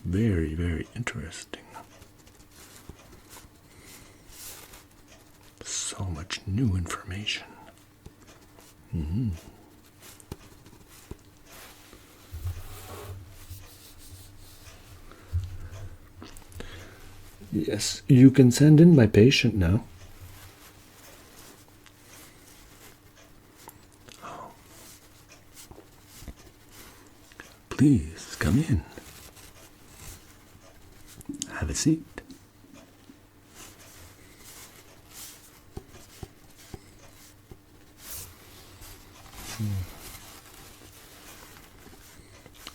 Very, very interesting. So much new information. Yes, you can send in my patient now. Oh. Please come in. Have a seat.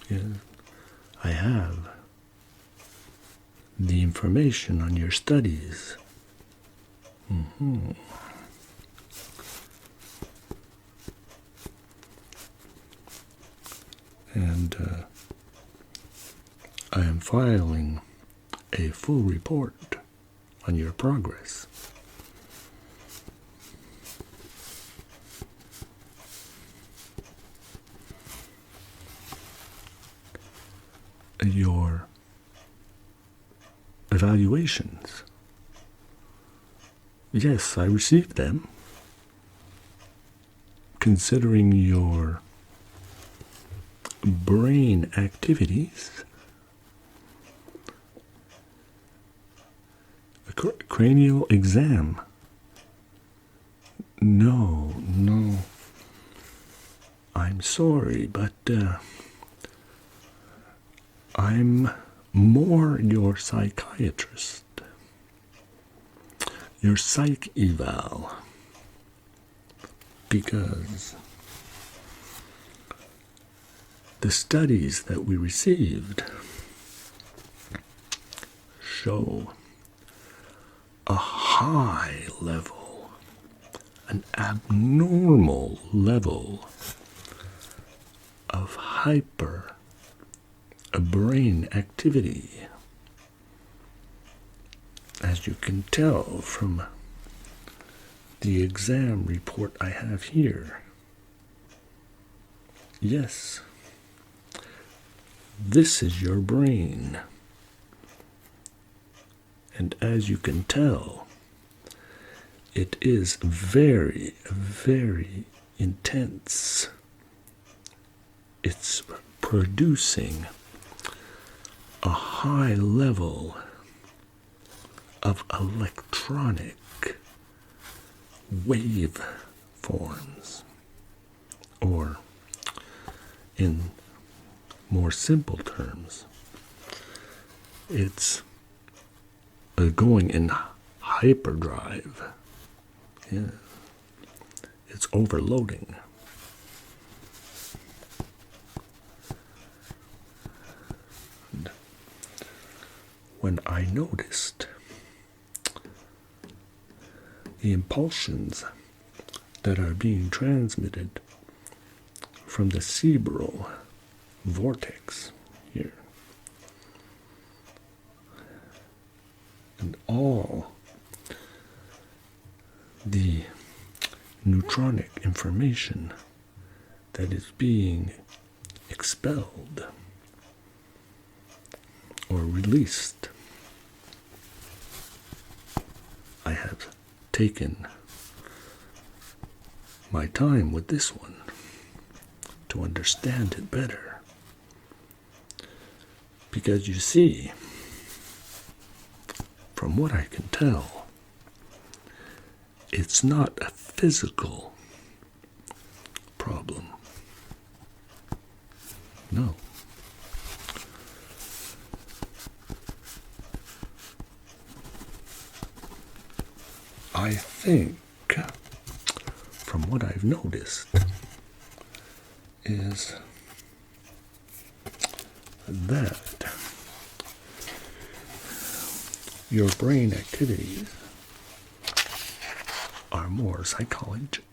Yes, I have the information on your studies. And I am filing a full report on your progress. Your evaluations. Yes, I received them. Considering your brain activities, a cranial exam. No. I'm sorry, but I'm more your psychiatrist. Your psych eval. Because the studies that we received show a high level, an abnormal level of hyper brain activity. As you can tell from the exam report I have here. Yes, this is your brain. And as you can tell, it is very, very intense. It's producing a high level of electronic wave forms, or in more simple terms, it's going in hyperdrive. Yeah. It's overloading. And when I noticed the impulsions that are being transmitted from the cerebral vortex here, and all the neutronic information that is being expelled or released, I have taken my time with this one to understand it better. Because you see, from what I can tell, it's not a physical problem. No. I think, from what I've noticed, is that your brain activities are more psychologic.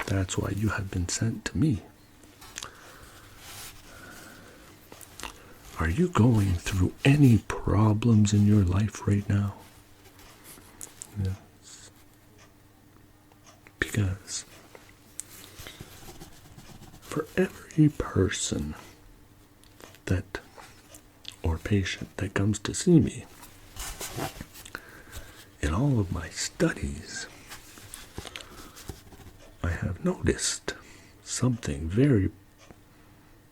That's why you have been sent to me. Are you going through any problems in your life right now? Yes. Because for every person that or patient that comes to see me, in all of my studies, I have noticed something very,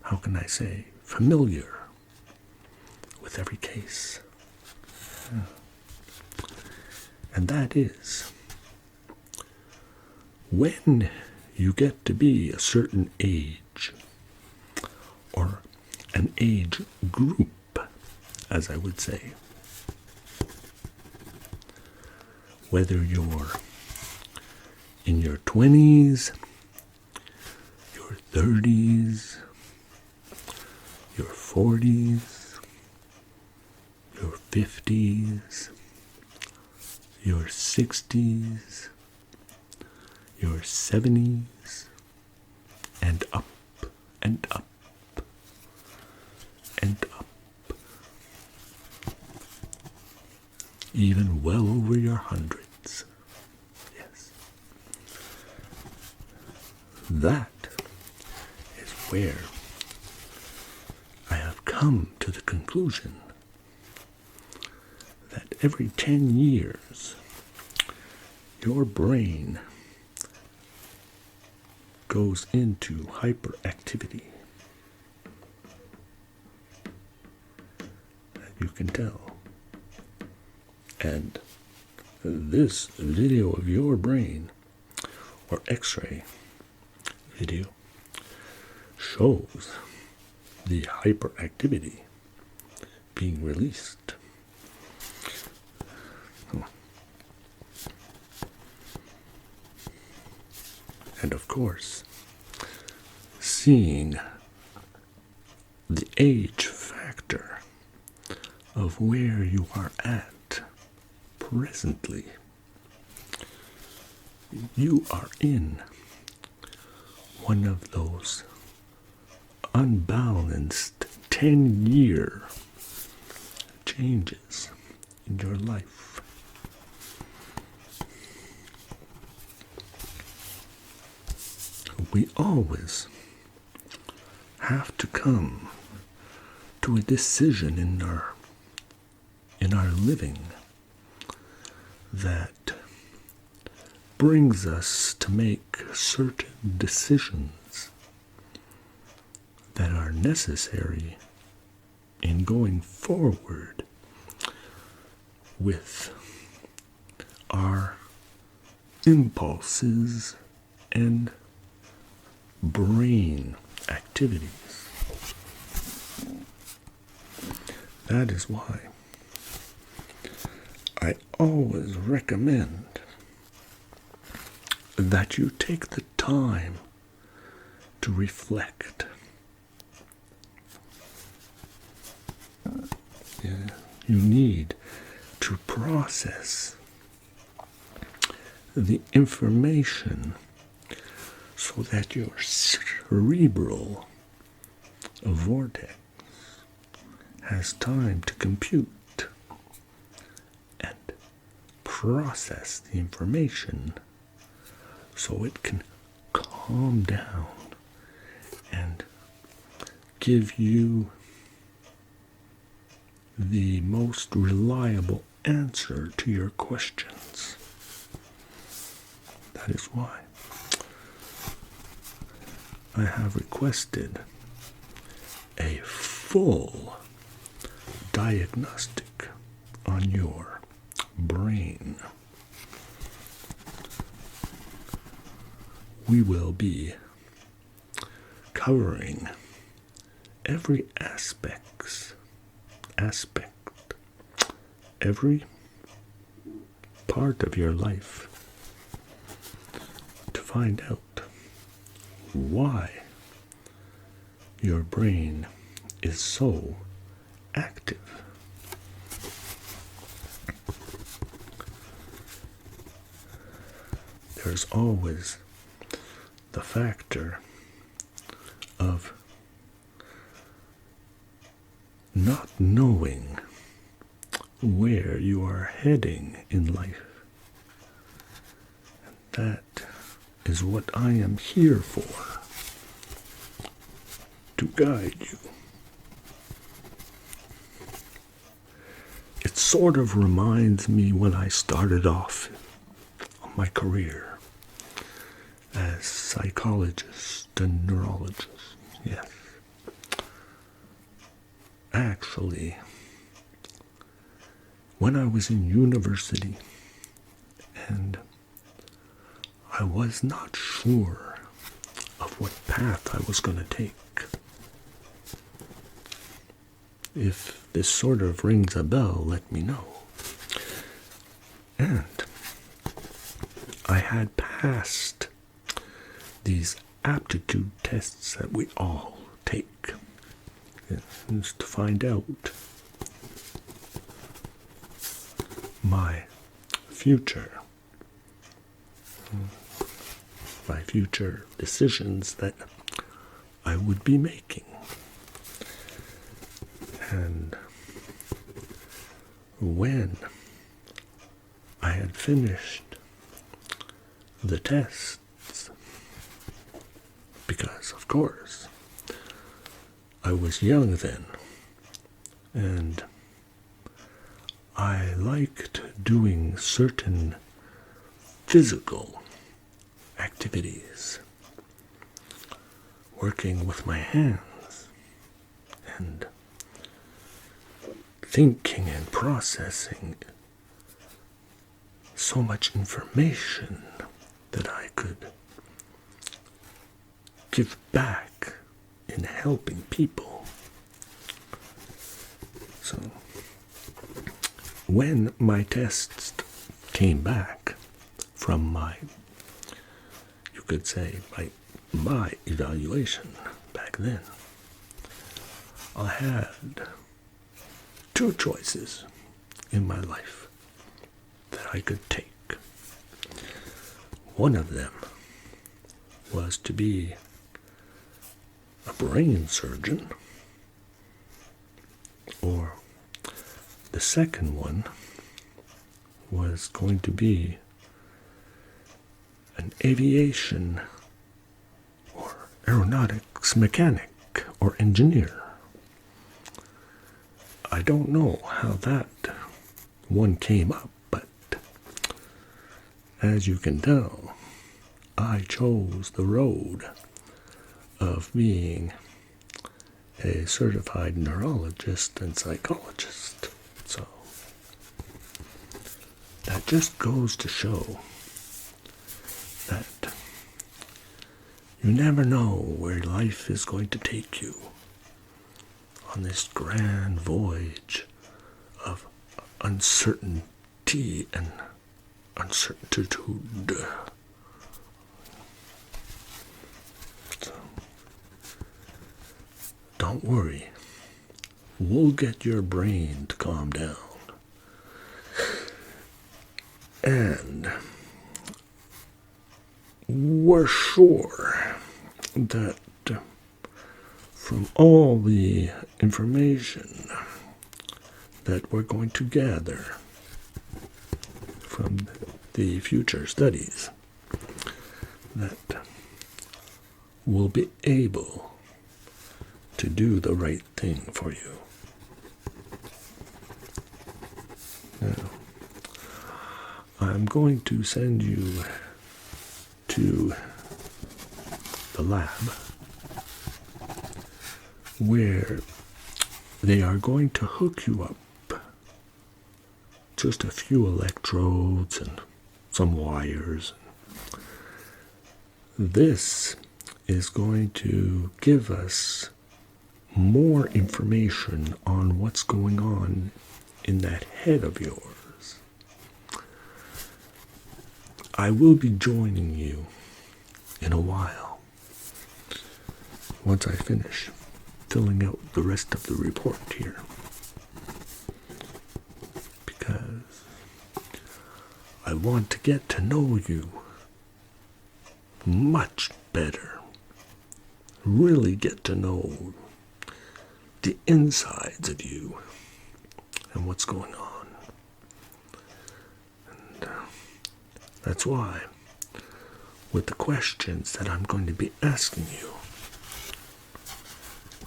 how can I say, familiar with every case. And that is, when you get to be a certain age, or an age group, as I would say, whether you're in your 20s, your 30s, your 40s, your 50s, your 60s, your 70s, and up, and up, and up. Even well over your hundreds. Yes. That is where I have come to the conclusion that every 10 years, your brain goes into hyperactivity. You can tell. And this video of your brain, or X-ray video, shows the hyperactivity being released. And of course, seeing the age factor of where you are at presently, you are in one of those unbalanced 10-year changes in your life. We always have to come to a decision in our living that brings us to make certain decisions that are necessary in going forward with our impulses and brain activities. That is why I always recommend that you take the time to reflect. You need to process the information so that your cerebral vortex has time to compute and process the information so it can calm down and give you the most reliable answer to your questions. That is why I have requested a full diagnostic on your brain. We will be covering every aspect, every part of your life to find out why your brain is so active. There's always the factor of not knowing where you are heading in life. And that is what I am here for, to guide you. It sort of reminds me when I started off my career as psychologist and neurologist. Yes. Actually, when I was in university and I was not sure of what path I was going to take. If this sort of rings a bell, let me know. And I had passed these aptitude tests that we all take. It's to find out my future decisions that I would be making. And when I had finished the tests, because of course I was young then, and I liked doing certain physical activities, working with my hands, and thinking and processing so much information that I could give back in helping people. So, when my tests came back from my, you could say, my evaluation back then, I had two choices in my life that I could take. One of them was to be a brain surgeon, or the second one was going to be an aviation or aeronautics mechanic or engineer. I don't know how that one came up, but as you can tell, I chose the road of being a certified neurologist and psychologist. So that just goes to show that you never know where life is going to take you on this grand voyage of uncertainty and uncertitude. So, don't worry. We'll get your brain to calm down. And we're sure that from all the information that we're going to gather from the future studies, that we'll be able to do the right thing for you. Now, I'm going to send you to the lab where they are going to hook you up just a few electrodes and some wires. This is going to give us more information on what's going on in that head of yours. I will be joining you in a while once I finish filling out the rest of the report here, because I want to get to know you much better, really get to know the insides of you and what's going on. And that's why with the questions that I'm going to be asking you.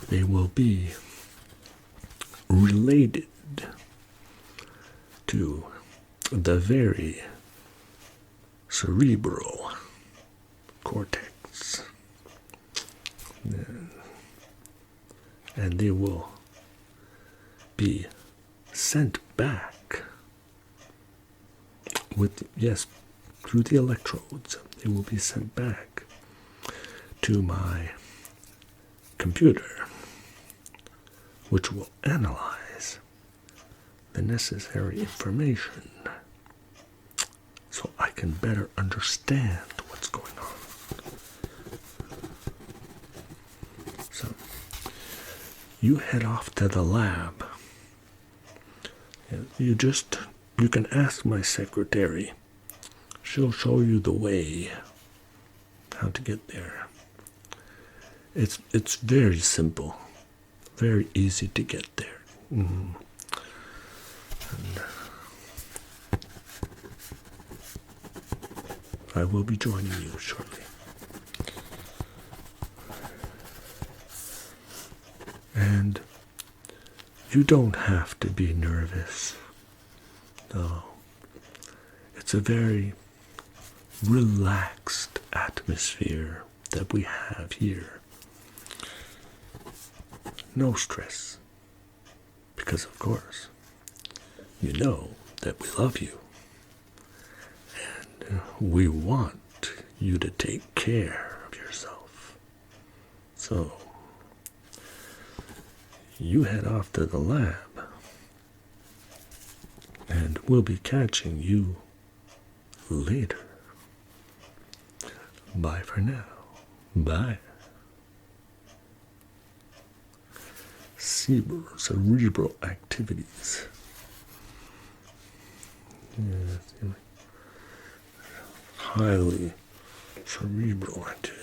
They will be related to the very cerebral cortex. And they will be sent back with, yes, through the electrodes. They will be sent back to my computer, which will analyze the necessary information so I can better understand what's going on. So, you head off to the lab. You can ask my secretary. She'll show you the way, how to get there. It's very simple, very easy to get there. And I will be joining you shortly. And you don't have to be nervous. No. It's a very relaxed atmosphere that we have here. No stress. Because, of course, you know that we love you. And we want you to take care of yourself. So, you head off to the lab. And we'll be catching you later. Bye for now. Bye. Cerebral activities. Highly cerebral activity.